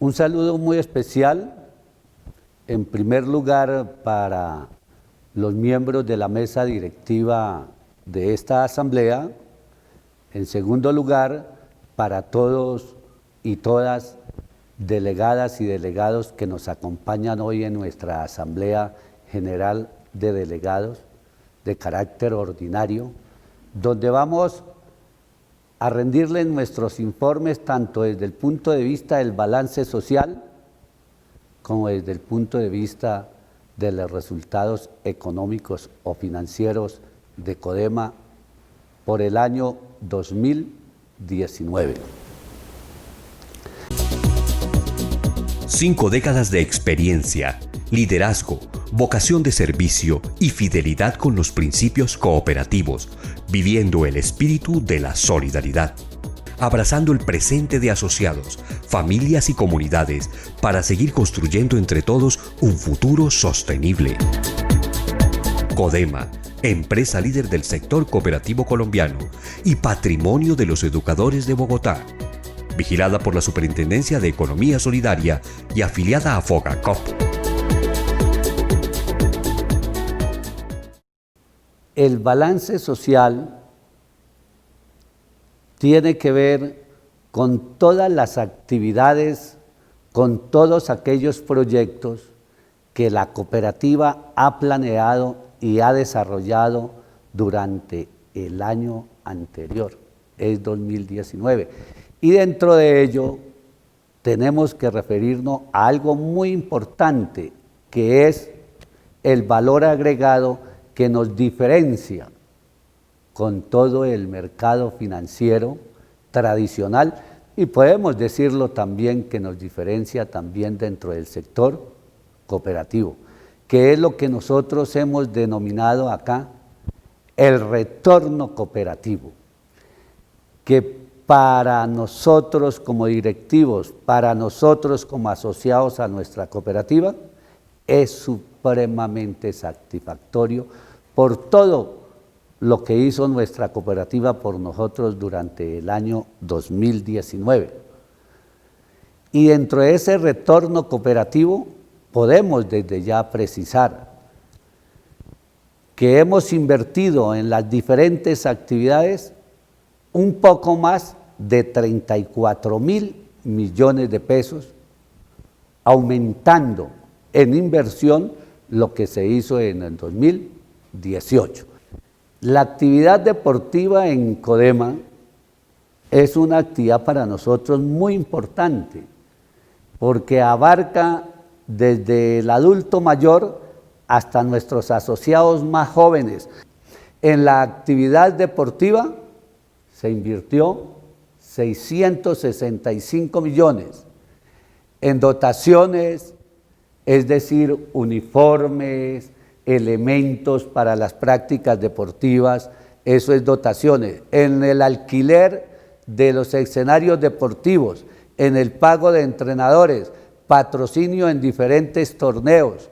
Un saludo muy especial, en primer lugar, para los miembros de la mesa directiva de esta asamblea. En segundo lugar, para todos y todas delegadas y delegados que nos acompañan hoy en nuestra Asamblea General de Delegados de carácter ordinario, donde vamos a rendirles nuestros informes tanto desde el punto de vista del balance social como desde el punto de vista de los resultados económicos o financieros de Codema por el año 2019. 5 décadas de experiencia, liderazgo, vocación de servicio y fidelidad con los principios cooperativos, viviendo el espíritu de la solidaridad, abrazando el presente de asociados, familias y comunidades para seguir construyendo entre todos un futuro sostenible. Codema, empresa líder del sector cooperativo colombiano y patrimonio de los educadores de Bogotá, vigilada por la Superintendencia de Economía Solidaria y afiliada a Fogacop. El balance social tiene que ver con todas las actividades, con todos aquellos proyectos que la cooperativa ha planeado y ha desarrollado durante el año anterior, es 2019. Y dentro de ello tenemos que referirnos a algo muy importante, que es el valor agregado que nos diferencia con todo el mercado financiero tradicional, y podemos decirlo también que nos diferencia también dentro del sector cooperativo, que es lo que nosotros hemos denominado acá el retorno cooperativo, que para nosotros como directivos, para nosotros como asociados a nuestra cooperativa, es supremamente satisfactorio por todo lo que hizo nuestra cooperativa por nosotros durante el año 2019. Y dentro de ese retorno cooperativo podemos desde ya precisar que hemos invertido en las diferentes actividades un poco más de 34.000 millones de pesos, aumentando en inversión lo que se hizo en el 2018. La actividad deportiva en Codema es una actividad para nosotros muy importante, porque abarca desde el adulto mayor hasta nuestros asociados más jóvenes. En la actividad deportiva se invirtió 665 millones en dotaciones, es decir, uniformes, elementos para las prácticas deportivas, eso es dotaciones, en el alquiler de los escenarios deportivos, en el pago de entrenadores, patrocinio en diferentes torneos,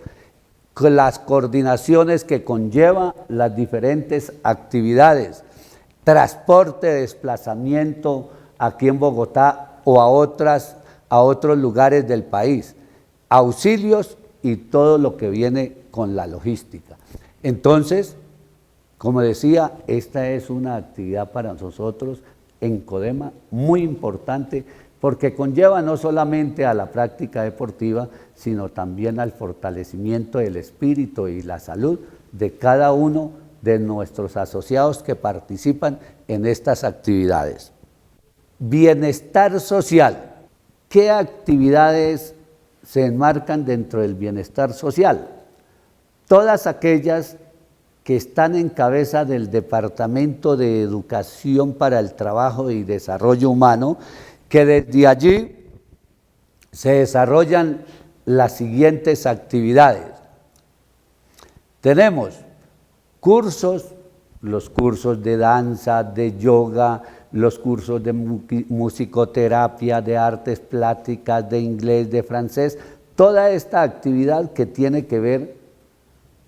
con las coordinaciones que conlleva las diferentes actividades, transporte, desplazamiento aquí en Bogotá o a otros lugares del país, auxilios y todo lo que viene con la logística. Entonces, como decía, esta es una actividad para nosotros en Codema muy importante, porque conlleva no solamente a la práctica deportiva, sino también al fortalecimiento del espíritu y la salud de cada uno de nuestros asociados que participan en estas actividades. Bienestar social. ¿Qué actividades se enmarcan dentro del bienestar social? Todas aquellas que están en cabeza del Departamento de Educación para el Trabajo y Desarrollo Humano, que desde allí se desarrollan las siguientes actividades. Tenemos cursos, los cursos de danza, de yoga, los cursos de musicoterapia, de artes plásticas, de inglés, de francés, toda esta actividad que tiene que ver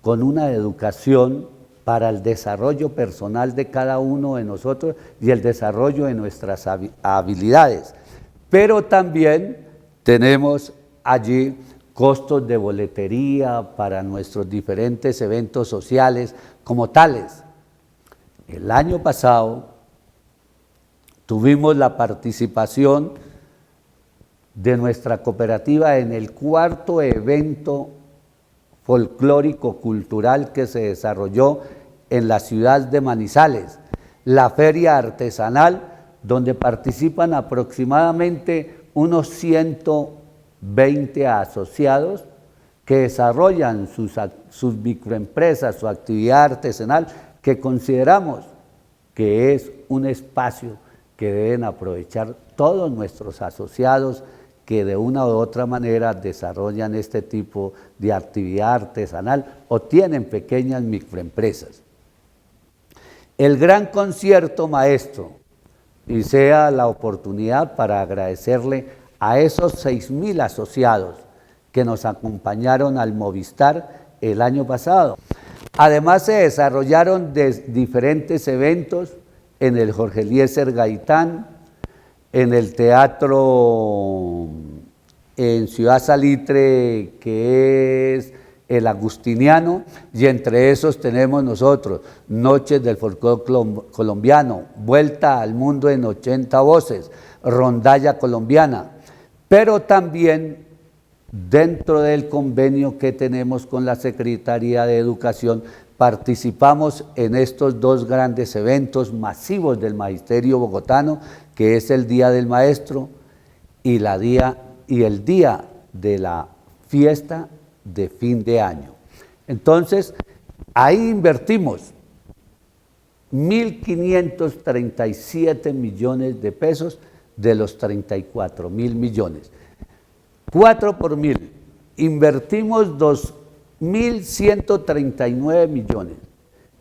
con una educación para el desarrollo personal de cada uno de nosotros y el desarrollo de nuestras habilidades. Pero también Tenemos allí costos de boletería para nuestros diferentes eventos sociales como tales. El año pasado tuvimos la participación de nuestra cooperativa en el 4º evento folclórico cultural que se desarrolló en la ciudad de Manizales, la feria artesanal, donde participan aproximadamente unos 120 asociados que desarrollan sus microempresas, su actividad artesanal, que consideramos que es un espacio que deben aprovechar todos nuestros asociados que de una u otra manera desarrollan este tipo de actividad artesanal o tienen pequeñas microempresas. El gran concierto maestro, y sea la oportunidad para agradecerle a esos 6.000 asociados que nos acompañaron al Movistar el año pasado. Además se desarrollaron diferentes eventos en el Jorge Eliezer Gaitán, en el teatro en Ciudad Salitre, que es el Agustiniano, y entre esos tenemos nosotros Noches del Folclore Colombiano, Vuelta al Mundo en 80 Voces, Rondalla Colombiana, pero también dentro del convenio que tenemos con la Secretaría de Educación, participamos en estos dos grandes eventos masivos del Magisterio Bogotano, que es el Día del Maestro y el Día de la Fiesta de Fin de Año. Entonces, ahí invertimos 1.537 millones de pesos de los 34.000 millones. 4 por 1.000, invertimos 2.139 millones.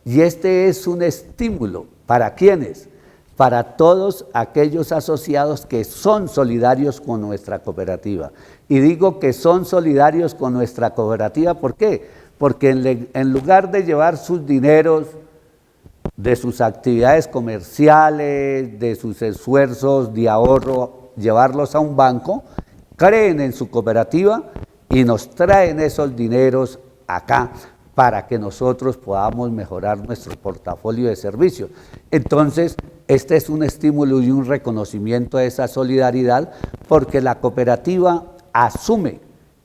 Y este es un estímulo, ¿para quiénes? Para todos aquellos asociados que son solidarios con nuestra cooperativa. Y digo que son solidarios con nuestra cooperativa, ¿por qué? Porque en lugar de llevar sus dineros de sus actividades comerciales, de sus esfuerzos de ahorro, llevarlos a un banco, creen en su cooperativa y nos traen esos dineros acá para que nosotros podamos mejorar nuestro portafolio de servicios. Entonces, este es un estímulo y un reconocimiento a esa solidaridad, porque la cooperativa asume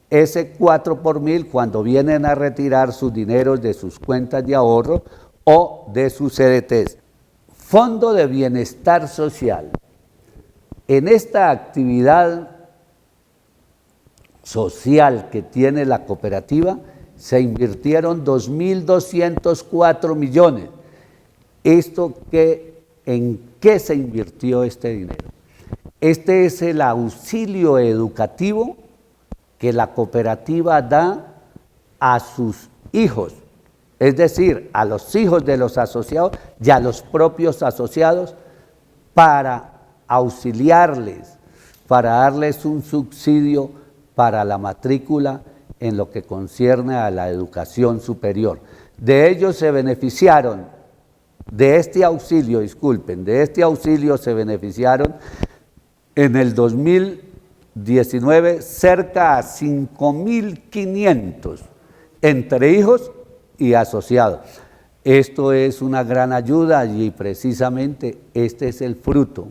ese 4 por 1.000 cuando vienen a retirar sus dineros de sus cuentas de ahorro o de sus CDTs. Fondo de Bienestar Social. En esta actividad social que tiene la cooperativa, se invirtieron 2.204 millones. ¿En qué se invirtió este dinero? Este es el auxilio educativo que la cooperativa da a sus hijos, es decir, a los hijos de los asociados y a los propios asociados, para auxiliarles, para darles un subsidio para la matrícula en lo que concierne a la educación superior. De ellos se beneficiaron, de este auxilio se beneficiaron en el 2019 cerca a 5.500 entre hijos y asociados. Esto es una gran ayuda y precisamente este es el fruto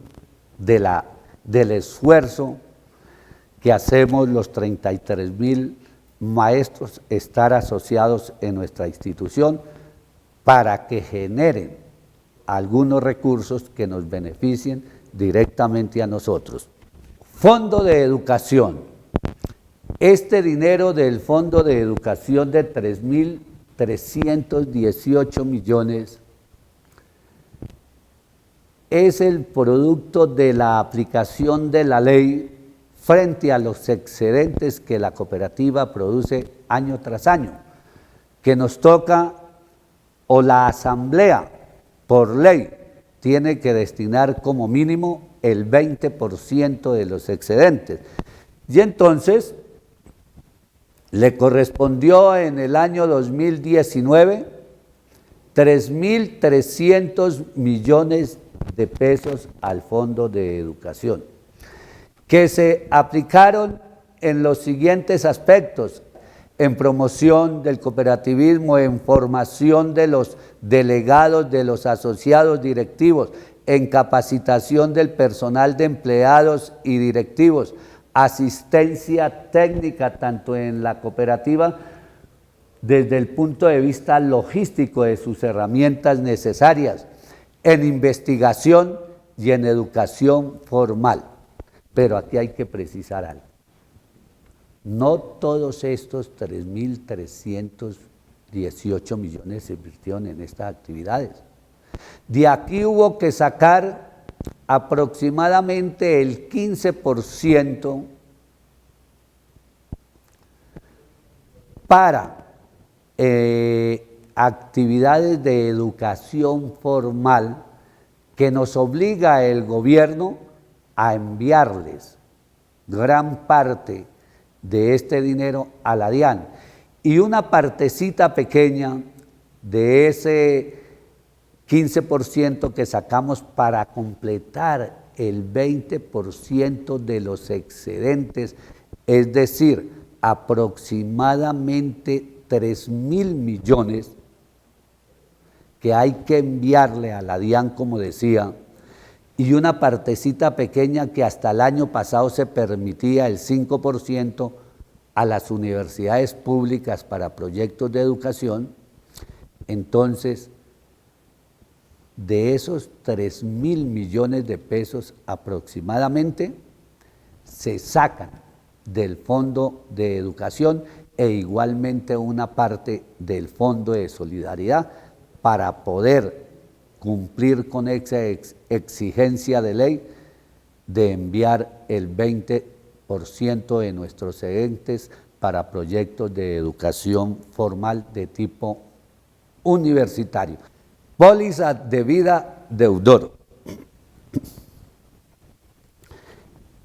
del esfuerzo que hacemos los 33.000 maestros estar asociados en nuestra institución para que generen algunos recursos que nos beneficien directamente a nosotros. Fondo de Educación. Este dinero del Fondo de Educación de 3.318 millones es el producto de la aplicación de la ley frente a los excedentes que la cooperativa produce año tras año, que nos toca, o la asamblea por ley tiene que destinar como mínimo el 20% de los excedentes. Y entonces le correspondió en el año 2019 3.300 millones de pesos al Fondo de Educación, que se aplicaron en los siguientes aspectos: en promoción del cooperativismo, en formación de los delegados, de los asociados directivos, en capacitación del personal de empleados y directivos, asistencia técnica tanto en la cooperativa desde el punto de vista logístico de sus herramientas necesarias, en investigación y en educación formal. Pero aquí hay que precisar algo. No todos estos 3.318 millones se invirtieron en estas actividades. De aquí hubo que sacar aproximadamente el 15% para actividades de educación formal que nos obliga el gobierno a enviarles gran parte de este dinero a la DIAN, y una partecita pequeña de ese 15% que sacamos para completar el 20% de los excedentes, es decir, aproximadamente 3.000 millones que hay que enviarle a la DIAN, como decía, y una partecita pequeña que hasta el año pasado se permitía el 5% a las universidades públicas para proyectos de educación. Entonces, de esos 3.000 millones de pesos aproximadamente, se sacan del Fondo de Educación e igualmente una parte del Fondo de Solidaridad para poder cumplir con esa exigencia de ley de enviar el 20% de nuestros excedentes para proyectos de educación formal de tipo universitario. Póliza de vida deudor.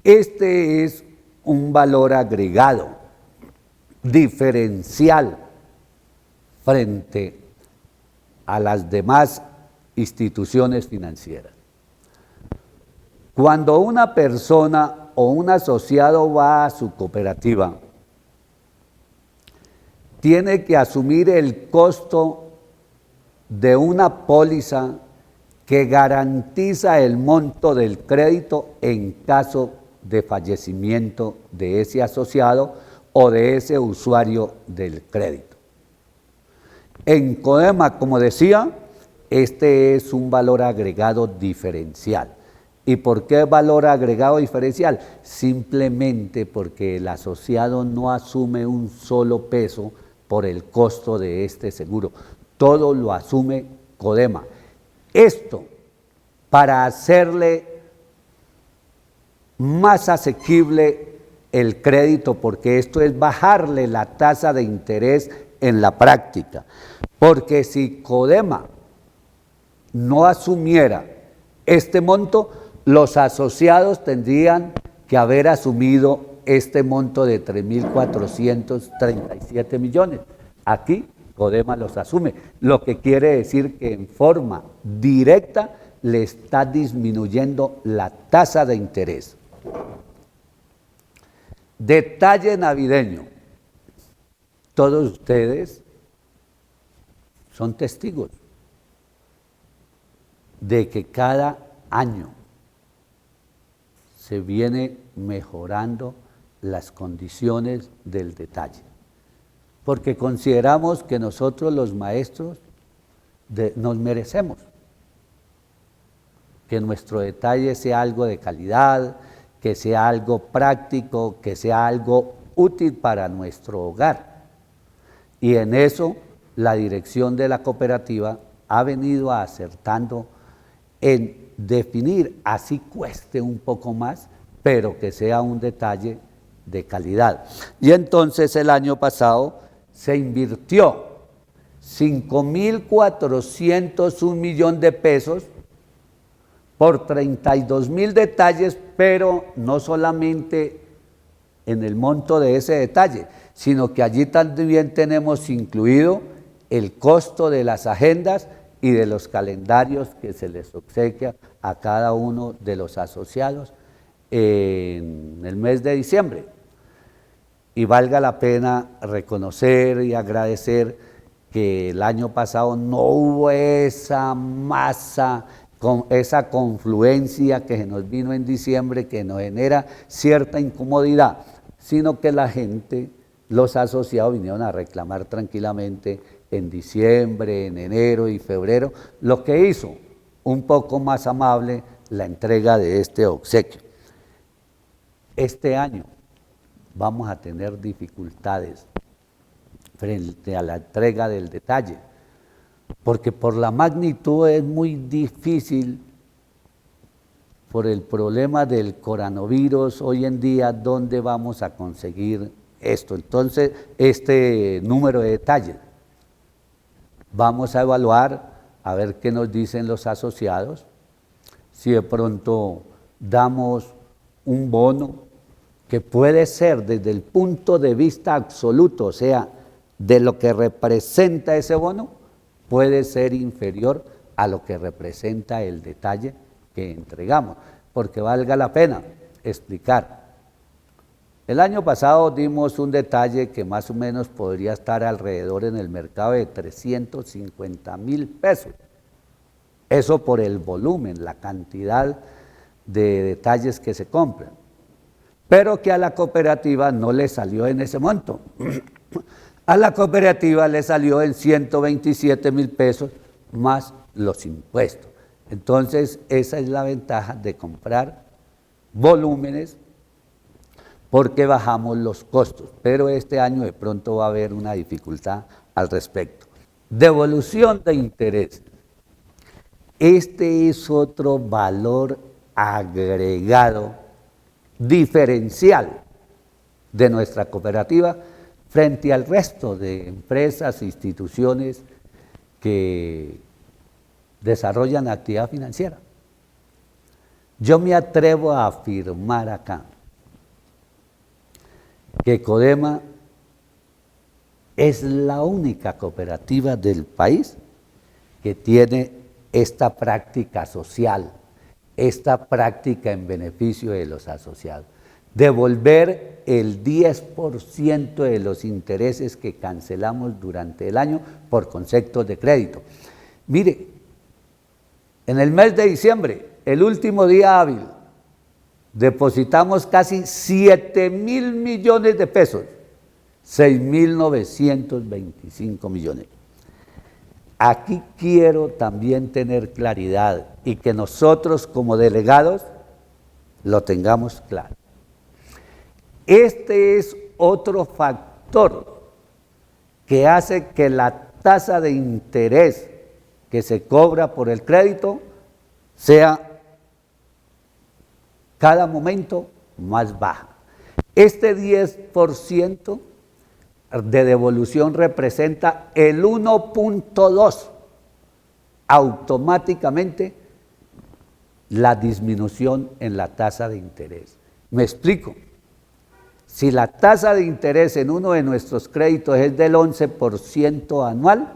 Este es un valor agregado, diferencial frente a las demás instituciones financieras. Cuando una persona o un asociado va a su cooperativa, tiene que asumir el costo de una póliza que garantiza el monto del crédito en caso de fallecimiento de ese asociado o de ese usuario del crédito. En Codema, como decía, este es un valor agregado diferencial. ¿Y por qué valor agregado diferencial? Simplemente porque el asociado no asume un solo peso por el costo de este seguro. Todo lo asume Codema. Esto para hacerle más asequible el crédito, porque esto es bajarle la tasa de interés en la práctica. Porque si Codema no asumiera este monto, los asociados tendrían que haber asumido este monto de 3.437 millones. Aquí Codema los asume, lo que quiere decir que en forma directa le está disminuyendo la tasa de interés. Detalle navideño. Todos ustedes son testigos de que cada año se viene mejorando las condiciones del detalle, porque consideramos que nosotros los maestros nos merecemos que nuestro detalle sea algo de calidad, que sea algo práctico, que sea algo útil para nuestro hogar. Y en eso la dirección de la cooperativa ha venido acertando en definir, así cueste un poco más, pero que sea un detalle de calidad. Y entonces el año pasado se invirtió 5.401 millones de pesos por 32.000 detalles, pero no solamente en el monto de ese detalle, sino que allí también tenemos incluido el costo de las agendas y de los calendarios que se les obsequia a cada uno de los asociados en el mes de diciembre. y valga la pena reconocer y agradecer que el año pasado no hubo esa masa, con esa confluencia que se nos vino en diciembre, que nos genera cierta incomodidad, sino que la gente, los asociados vinieron a reclamar tranquilamente en diciembre, en enero y febrero, lo que hizo un poco más amable la entrega de este obsequio. Este año vamos a tener dificultades frente a la entrega del detalle, porque por la magnitud es muy difícil, por el problema del coronavirus hoy en día, ¿dónde vamos a conseguir esto? Entonces, este número de detalles, vamos a evaluar, a ver qué nos dicen los asociados, si de pronto damos un bono que puede ser desde el punto de vista absoluto, o sea, de lo que representa ese bono, puede ser inferior a lo que representa el detalle que entregamos, porque valga la pena explicar. El año pasado dimos un detalle que más o menos podría estar alrededor en el mercado de 350,000 pesos. Eso por el volumen, la cantidad de detalles que se compran, pero que a la cooperativa no le salió en ese monto. A la cooperativa le salió en 127,000 pesos más los impuestos. Entonces, esa es la ventaja de comprar volúmenes, porque bajamos los costos, pero este año de pronto va a haber una dificultad al respecto. Devolución de interés. Este es otro valor agregado diferencial de nuestra cooperativa frente al resto de empresas e instituciones que desarrollan actividad financiera. Yo me atrevo a afirmar acá que Codema es la única cooperativa del país que tiene esta práctica social, esta práctica en beneficio de los asociados. Devolver el 10% de los intereses que cancelamos durante el año por conceptos de crédito. Mire, en el mes de diciembre, el último día hábil, depositamos casi 7,000 millones de pesos, 6,925 millones. Aquí quiero también tener claridad y que nosotros como delegados lo tengamos claro. Este es otro factor que hace que la tasa de interés que se cobra por el crédito sea cada momento más baja. Este 10% de devolución representa el 1.2 automáticamente la disminución en la tasa de interés. Me explico. Si la tasa de interés en uno de nuestros créditos es del 11% anual,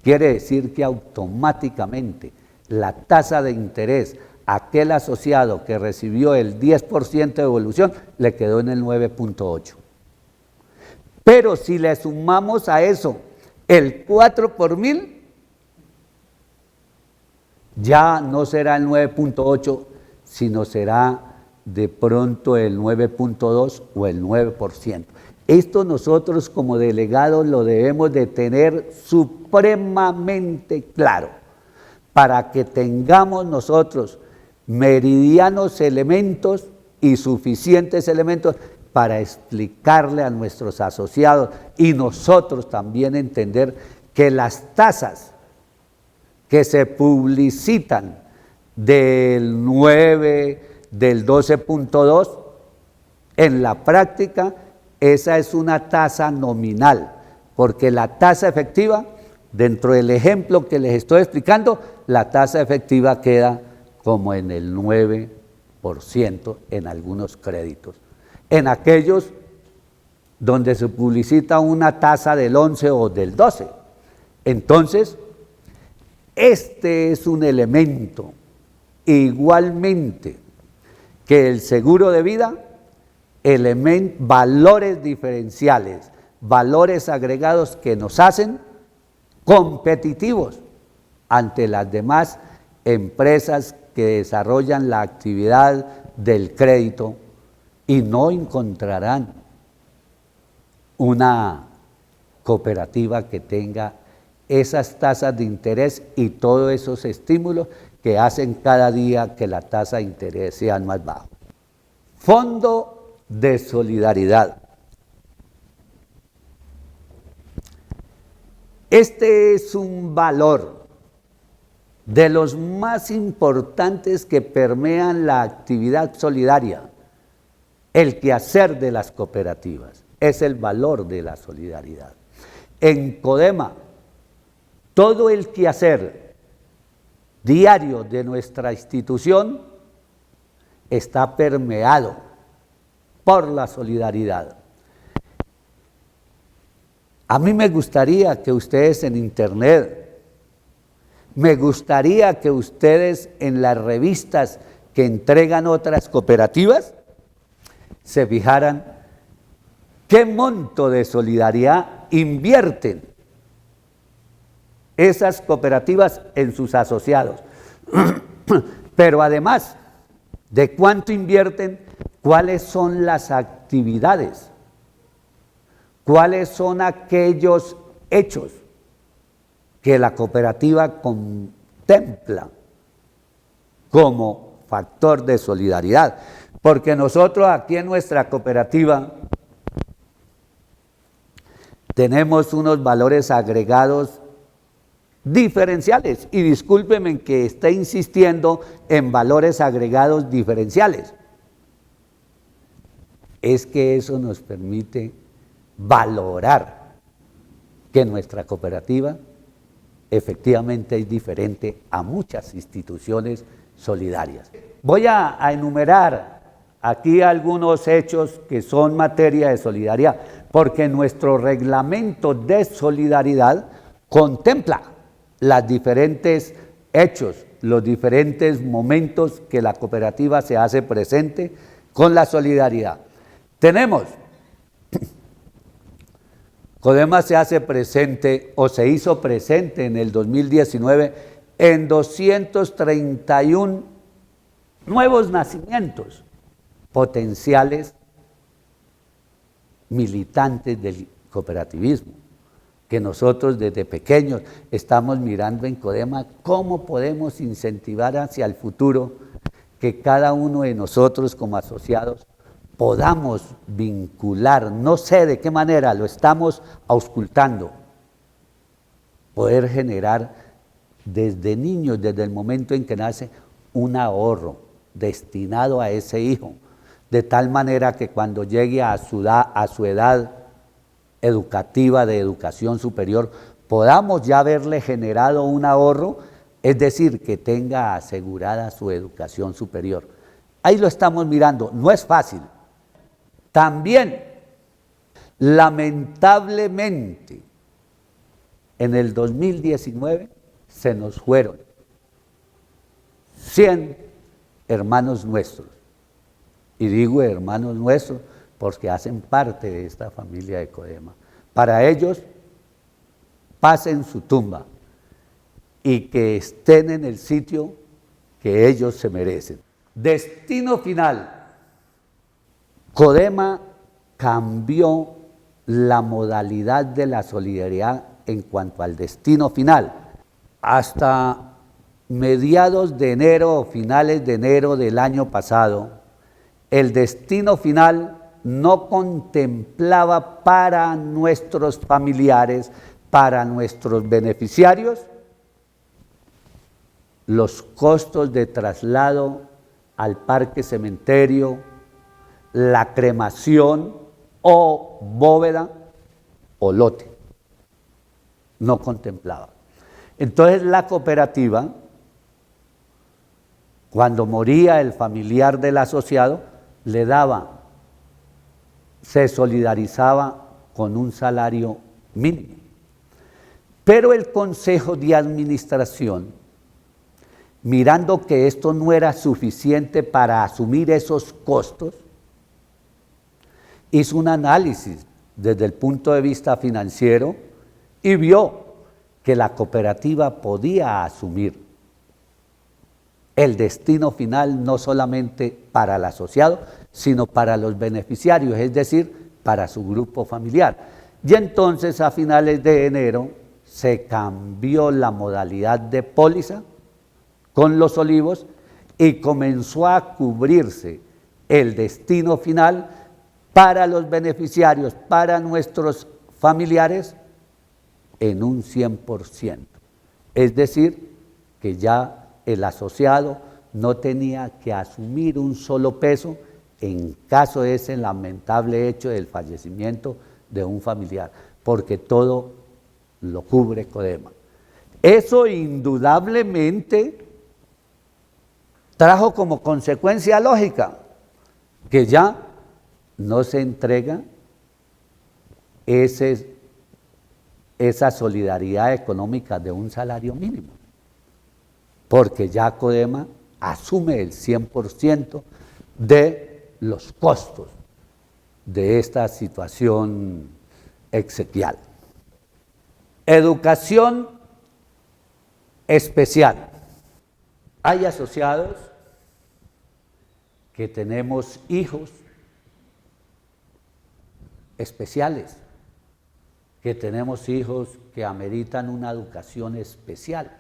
quiere decir que automáticamente la tasa de interés a aquel asociado que recibió el 10% de devolución le quedó en el 9.8. Pero si le sumamos a eso el 4 por 1000, ya no será el 9.8, sino será de pronto el 9.2 o el 9%. Esto nosotros como delegados lo debemos de tener supremamente claro, para que tengamos nosotros meridianos elementos y suficientes elementos para explicarle a nuestros asociados y nosotros también entender que las tasas que se publicitan del 9, del 12.2, en la práctica esa es una tasa nominal, porque la tasa efectiva, dentro del ejemplo que les estoy explicando, la tasa efectiva queda como en el 9% en algunos créditos. En aquellos donde se publicita una tasa del 11 o del 12. Entonces, este es un elemento igualmente que el seguro de vida valores diferenciales, valores agregados que nos hacen competitivos ante las demás empresas que desarrollan la actividad del crédito y no encontrarán una cooperativa que tenga esas tasas de interés y todos esos estímulos que hacen cada día que la tasa de interés sea más baja. Fondo de solidaridad. Este es un valor de los más importantes que permean la actividad solidaria, el quehacer de las cooperativas, es el valor de la solidaridad. En Codema, todo el quehacer diario de nuestra institución está permeado por la solidaridad. A mí me gustaría que ustedes en internet, me gustaría que ustedes en las revistas que entregan otras cooperativas, se fijaran qué monto de solidaridad invierten esas cooperativas en sus asociados. Pero además de cuánto invierten, cuáles son las actividades, cuáles son aquellos hechos que la cooperativa contempla como factor de solidaridad. Porque nosotros aquí en nuestra cooperativa tenemos unos valores agregados diferenciales, y discúlpenme que esté insistiendo en valores agregados diferenciales. Es que eso nos permite valorar que nuestra cooperativa efectivamente es diferente a muchas instituciones solidarias. Voy a enumerar aquí algunos hechos que son materia de solidaridad, porque nuestro reglamento de solidaridad contempla los diferentes hechos, los diferentes momentos que la cooperativa se hace presente con la solidaridad. Tenemos, Codema se hace presente o se hizo presente en el 2019 en 231 nuevos nacimientos potenciales militantes del cooperativismo, que nosotros desde pequeños estamos mirando en Codema cómo podemos incentivar hacia el futuro que cada uno de nosotros como asociados podamos vincular, no sé de qué manera, lo estamos auscultando, poder generar desde niños, desde el momento en que nace, un ahorro destinado a ese hijo, de tal manera que cuando llegue a su edad educativa de educación superior, podamos ya haberle generado un ahorro, es decir, que tenga asegurada su educación superior. Ahí lo estamos mirando, no es fácil. También, lamentablemente, en el 2019 se nos fueron 100 hermanos nuestros. Y digo hermanos nuestros porque hacen parte de esta familia de Codema. Para ellos, paz en su tumba y que estén en el sitio que ellos se merecen. Destino final. Codema cambió la modalidad de la solidaridad en cuanto al destino final. Hasta mediados de enero o finales de enero del año pasado, el destino final no contemplaba para nuestros familiares, para nuestros beneficiarios, los costos de traslado al parque cementerio, la cremación o bóveda o lote. No contemplaba. Entonces la cooperativa, cuando moría el familiar del asociado, le daba, se solidarizaba con un salario mínimo. Pero el Consejo de Administración, mirando que esto no era suficiente para asumir esos costos, hizo un análisis desde el punto de vista financiero y vio que la cooperativa podía asumir el destino final no solamente para el asociado, sino para los beneficiarios, es decir, para su grupo familiar. Y entonces a finales de enero se cambió la modalidad de póliza con Los Olivos y comenzó a cubrirse el destino final para los beneficiarios, para nuestros familiares, en un 100%. Es decir, que ya el asociado no tenía que asumir un solo peso en caso de ese lamentable hecho del fallecimiento de un familiar, porque todo lo cubre Codema. Eso indudablemente trajo como consecuencia lógica que ya no se entrega esa solidaridad económica de un salario mínimo, porque ya Codema asume el 100% de los costos de esta situación exequial. Educación especial. Hay asociados que tenemos hijos especiales, que tenemos hijos que ameritan una educación especial.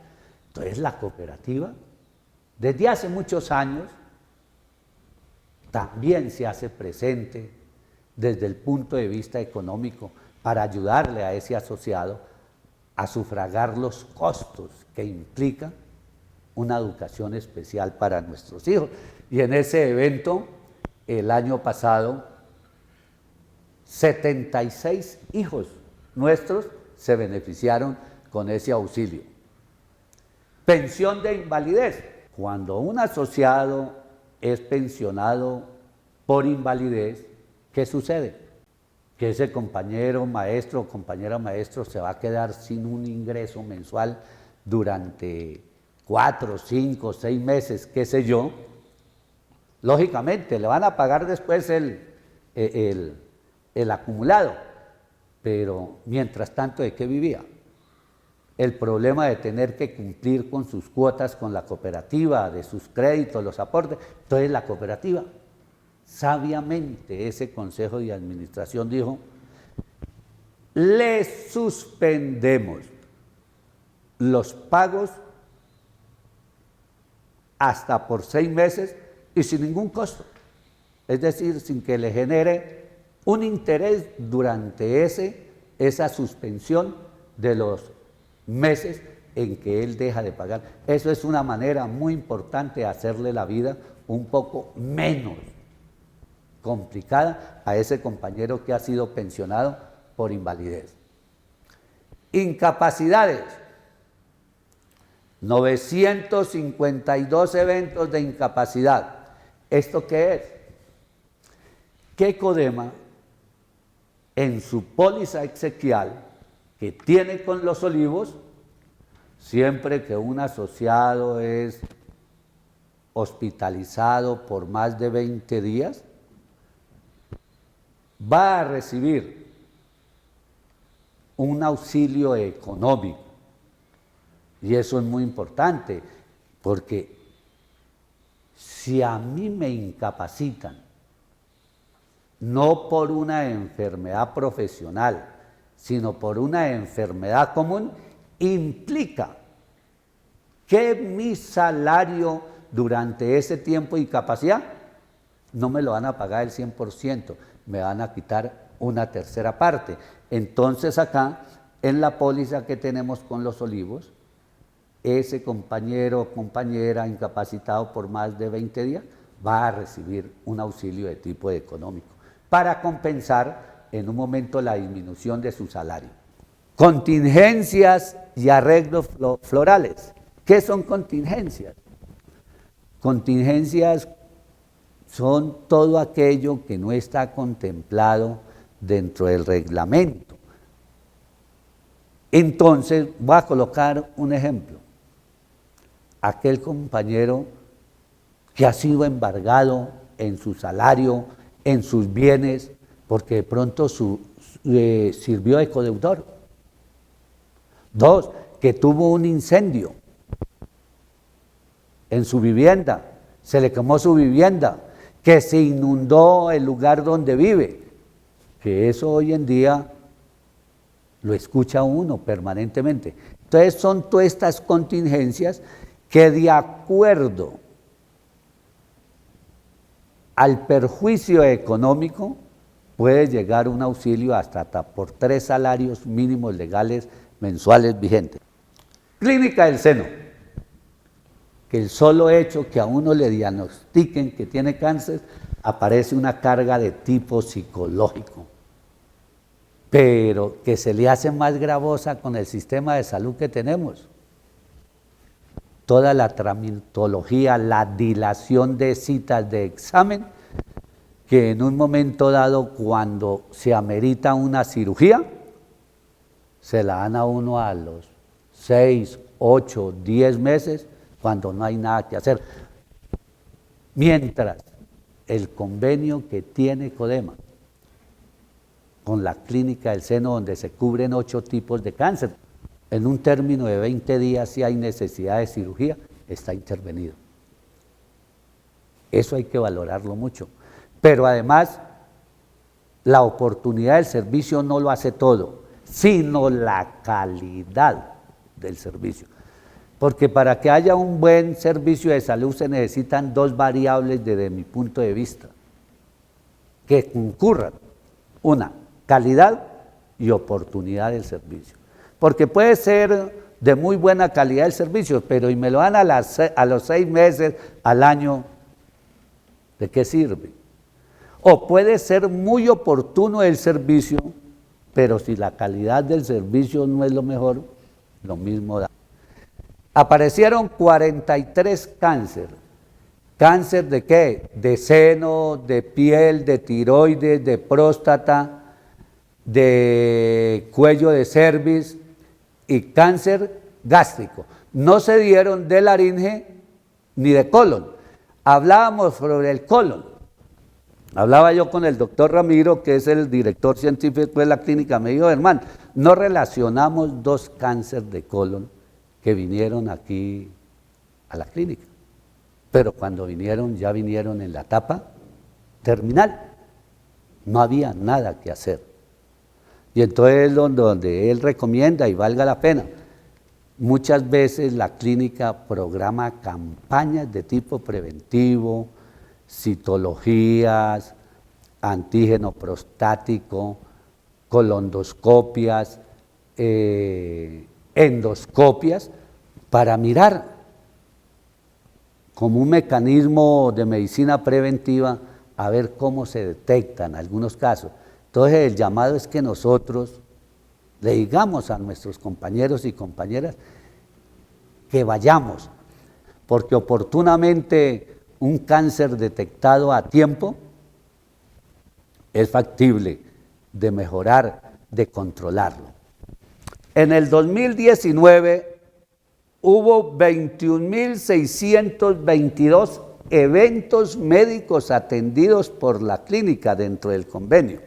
Entonces la cooperativa, desde hace muchos años, también se hace presente desde el punto de vista económico para ayudarle a ese asociado a sufragar los costos que implica una educación especial para nuestros hijos. Y en ese evento, el año pasado, 76 hijos nuestros se beneficiaron con ese auxilio. Pensión de invalidez. Cuando un asociado es pensionado por invalidez, ¿qué sucede? Que ese compañero maestro o compañera maestro se va a quedar sin un ingreso mensual durante 4, 5, 6 meses, qué sé yo. Lógicamente, le van a pagar después el acumulado, pero mientras tanto, ¿de qué vivía? El problema de tener que cumplir con sus cuotas con la cooperativa, de sus créditos, los aportes. Entonces la cooperativa, sabiamente ese consejo de administración dijo, le suspendemos los pagos hasta por 6 meses y sin ningún costo. Es decir, sin que le genere un interés durante esa suspensión de los meses en que él deja de pagar. Eso es una manera muy importante de hacerle la vida un poco menos complicada a ese compañero que ha sido pensionado por invalidez. Incapacidades. 952 eventos de incapacidad. ¿Esto qué es? Que Codema, en su póliza exequial que tiene con Los Olivos, siempre que un asociado es hospitalizado por más de 20 días, va a recibir un auxilio económico. Y eso es muy importante, porque si a mí me incapacitan, no por una enfermedad profesional, sino por una enfermedad común, implica que mi salario durante ese tiempo de incapacidad no me lo van a pagar el 100%, me van a quitar una tercera parte. Entonces acá, en la póliza que tenemos con Los Olivos, ese compañero o compañera incapacitado por más de 20 días va a recibir un auxilio de tipo económico para compensar en un momento la disminución de su salario. Contingencias y arreglos florales. ¿Qué son contingencias? Contingencias son todo aquello que no está contemplado dentro del reglamento. Entonces, voy a colocar un ejemplo. Aquel compañero que ha sido embargado en su salario, en sus bienes, porque de pronto sirvió de codeudor. 2, que tuvo un incendio en su vivienda, se le quemó su vivienda, que se inundó el lugar donde vive, que eso hoy en día lo escucha uno permanentemente. Entonces son todas estas contingencias que de acuerdo al perjuicio económico puede llegar un auxilio hasta por 3 salarios mínimos legales mensuales vigentes. Clínica del seno, que el solo hecho que a uno le diagnostiquen que tiene cáncer, aparece una carga de tipo psicológico, pero que se le hace más gravosa con el sistema de salud que tenemos. Toda la tramitología, la dilación de citas de examen, que en un momento dado, cuando se amerita una cirugía, se la dan a uno a los 6, 8, 10 meses, cuando no hay nada que hacer. Mientras el convenio que tiene Codema con la clínica del seno, donde se cubren 8 tipos de cáncer, en un término de 20 días, si hay necesidad de cirugía, está intervenido. Eso hay que valorarlo mucho. Pero además, la oportunidad del servicio no lo hace todo, sino la calidad del servicio. Porque para que haya un buen servicio de salud se necesitan 2 variables desde mi punto de vista, que concurran. Una, calidad y oportunidad del servicio. Porque puede ser de muy buena calidad el servicio, pero y me lo dan a los 6 meses, al año, ¿de qué sirve? O puede ser muy oportuno el servicio, pero si la calidad del servicio no es lo mejor, lo mismo da. Aparecieron 43 cánceres. ¿Cáncer de qué? De seno, de piel, de tiroides, de próstata, de cuello de cervix y cáncer gástrico. No se dieron de laringe ni de colon. Hablábamos sobre el colon. Hablaba yo con el doctor Ramiro, que es el director científico de la clínica. Me dijo, hermano, no relacionamos 2 cánceres de colon que vinieron aquí a la clínica, pero cuando vinieron, ya vinieron en la etapa terminal, no había nada que hacer. Y entonces donde él recomienda, y valga la pena, muchas veces la clínica programa campañas de tipo preventivo, citologías, antígeno prostático, colondoscopias, endoscopias, para mirar como un mecanismo de medicina preventiva a ver cómo se detectan algunos casos. Entonces el llamado es que nosotros le digamos a nuestros compañeros y compañeras que vayamos, porque oportunamente un cáncer detectado a tiempo es factible de mejorar, de controlarlo. En el 2019 hubo 21.622 eventos médicos atendidos por la clínica dentro del convenio,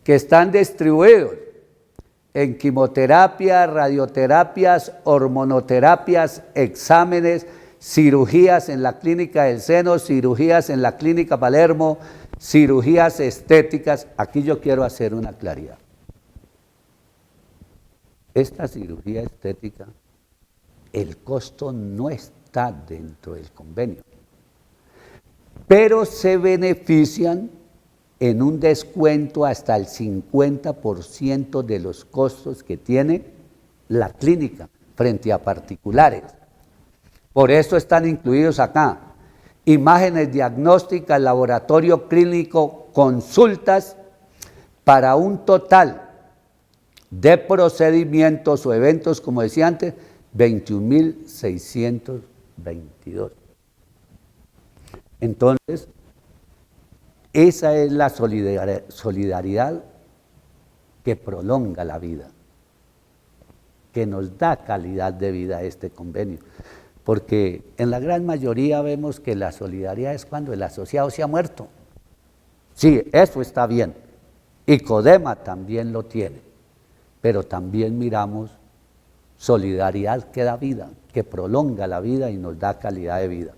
que están distribuidos en quimioterapia, radioterapias, hormonoterapias, exámenes, cirugías en la clínica del seno, cirugías en la clínica Palermo, cirugías estéticas. Aquí yo quiero hacer una claridad. Esta cirugía estética, el costo no está dentro del convenio, pero se benefician en un descuento hasta el 50% de los costos que tiene la clínica frente a particulares. Por eso están incluidos acá imágenes diagnósticas, laboratorio clínico, consultas, para un total de procedimientos o eventos, como decía antes, 21.622. Entonces, esa es la solidaridad que prolonga la vida, que nos da calidad de vida a este convenio. Porque en la gran mayoría vemos que la solidaridad es cuando el asociado se ha muerto. Sí, eso está bien, Y Codema también lo tiene, pero también miramos solidaridad que da vida, que prolonga la vida y nos da calidad de vida.